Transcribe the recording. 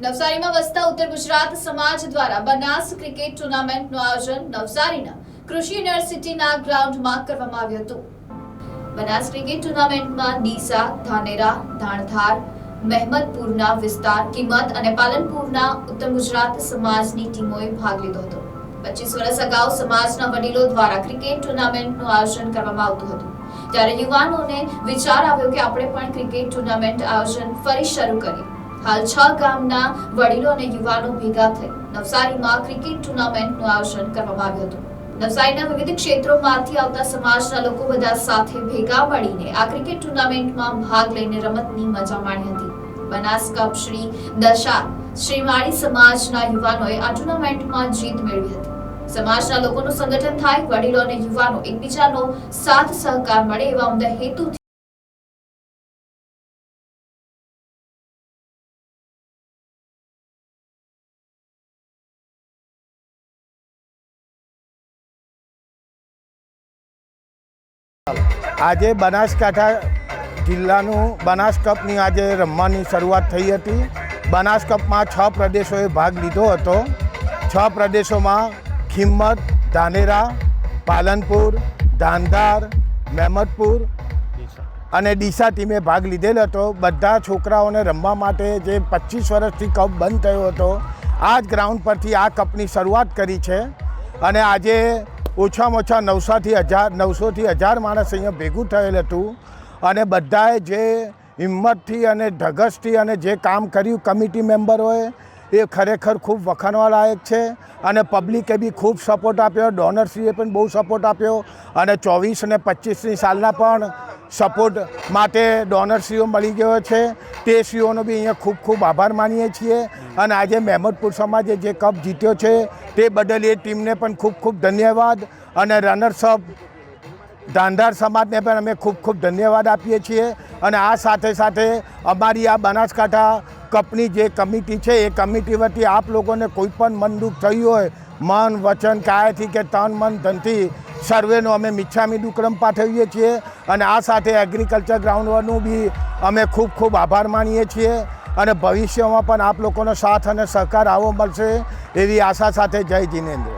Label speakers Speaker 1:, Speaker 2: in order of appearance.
Speaker 1: નવસારીમાં વસતા ઉત્તર ગુજરાત સમાજ દ્વારા બનાસ ક્રિકેટ ટુર્નામેન્ટનું આયોજન નવસારીના કૃષિ યુનિવર્સિટીના ગ્રાઉન્ડમાં કરવામાં આવ્યું હતું. બનાસ ક્રિકેટ ટુર્નામેન્ટમાં ડીસા, ધાનેરા, ધાણધાર, મહેમદપુરના વિસ્તાર, કિંમત અને પાલનપુરના ઉત્તર ગુજરાત સમાજની ટીમોએ ભાગ લીધો હતો. 25 વર્ષ અગાઉ સમાજના વડીલો દ્વારા ક્રિકેટ ટુર્નામેન્ટનું આયોજન કરવામાં આવતું હતું. ત્યારે યુવાનોને વિચાર આવ્યો કે આપણે પણ ક્રિકેટ ટુર્નામેન્ટ આયોજન ફરી શરૂ કરીએ. હાલ 6 ગામના વડીલો અને યુવાનો ભેગા થઈ નવસારીમાં ક્રિકેટ ટુર્નામેન્ટનું આયોજન કરવામાં આવ્યું હતું. નવસારીના વિવિધ ક્ષેત્રોમાંથી આવતા સમાજના લોકો બધા સાથે ભેગા મળીને આ ક્રિકેટ ટુર્નામેન્ટમાં ભાગ લઈને રમતની મજા માણી હતી. બનાસ કપ શ્રી દશા શ્રીમાળી સમાજના યુવાનોએ આ ટુર્નામેન્ટમાં જીત મેળવી હતી. સમાજના લોકોનું સંગઠન થાય, વડીલો અને યુવાનો એકબીજાનો સાથ સહકાર મળે એવા ઉમદા હેતુથી
Speaker 2: આજે બનાસકાંઠા જિલ્લાનું બનાસ કપની આજે રમવાની શરૂઆત થઈ હતી. બનાસ કપમાં 6 પ્રદેશોએ ભાગ લીધો હતો. 6 પ્રદેશોમાં કિંમત, ધાનેરા, પાલનપુર, ધાંધાર, મહેમદપુર અને ડીસા ટીમે ભાગ લીધેલો હતો. બધા છોકરાઓને રમવા માટે જે 25 વર્ષથી કપ બંધ થયો હતો, આ જ ગ્રાઉન્ડ પરથી આ કપની શરૂઆત કરી છે. અને આજે ઓછામાં ઓછા 900થી 1000 માણસ અહીંયા ભેગું થયેલ હતું. અને બધાએ જે હિંમતથી અને ધગશથી અને જે કામ કર્યું કમિટી મેમ્બરોએ, એ ખરેખર ખૂબ વખાણવા લાયક છે. અને પબ્લિકે બી ખૂબ સપોર્ટ આપ્યો, ડોનરશ્રીએ પણ બહુ સપોર્ટ આપ્યો. અને 24 અને 25ની સાલના પણ સપોર્ટ માટે ડોનરશ્રીઓ મળી ગયો છે. તે શ્રીઓનો બી અહીંયા ખૂબ ખૂબ આભાર માનીએ છીએ. અને આજે મહેમદપુર સમાજે જે કપ જીત્યો છે તે બદલ એ ટીમને પણ ખૂબ ખૂબ ધન્યવાદ. અને રનર્સઅપ ધાંધાર સમાજને પણ અમે ખૂબ ખૂબ ધન્યવાદ આપીએ છીએ. અને આ સાથે સાથે અમારી આ બનાસકાંઠા કપની જે કમિટી છે, એ કમિટી વતી આપ લોકોને કોઈ પણ મન દુઃખ થયું હોય, મન વચન કાયાથી કે તન મન ધનથી સર્વેનો અમે મિચ્છામી દુક્કડમ પાઠવીએ છીએ. અને આ સાથે એગ્રીકલ્ચર ગ્રાઉન્ડનું બી અમે ખૂબ ખૂબ આભાર માનીએ છીએ. અને ભવિષ્યમાં પણ આપ લોકોનો સાથ અને સહકાર આવો મળશે એવી આશા સાથે જય જિનેન્દ્ર.